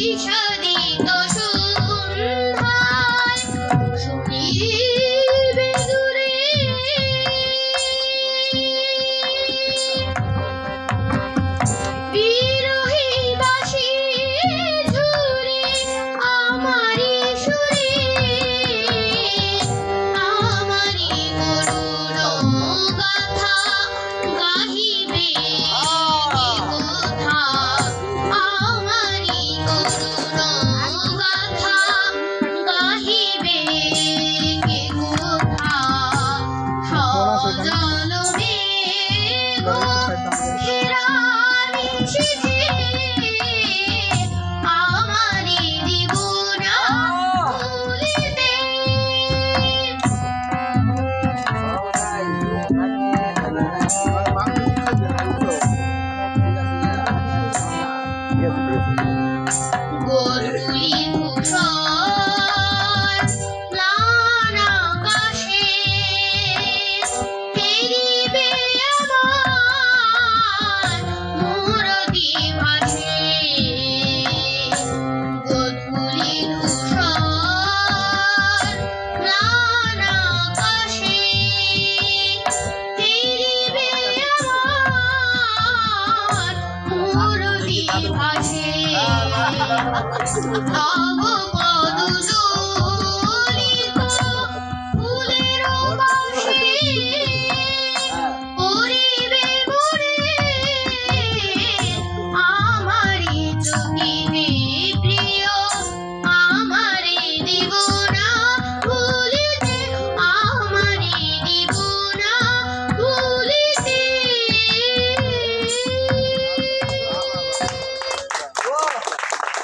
বিষাদিত সন্ধ্যায় শুনিবে দূরে বিরহী বাঁশির সুরে আমারি সুরে আমারি করুণ গাথা গাহিবে কে কোথা আমারি করুণ গাথা গাহিবে কে কোথা সজল মেঘ ঘেরা নিশীথে আমারি দিব না ভুলিতে গোধূলি ধূসর ম্লান আকাশে ফিরিবে আমার মূরতি ভাসে গোধূলি ধূসর ম্লান আকাশে ফিরিবে আমার মূরতি ভাসে তব পদ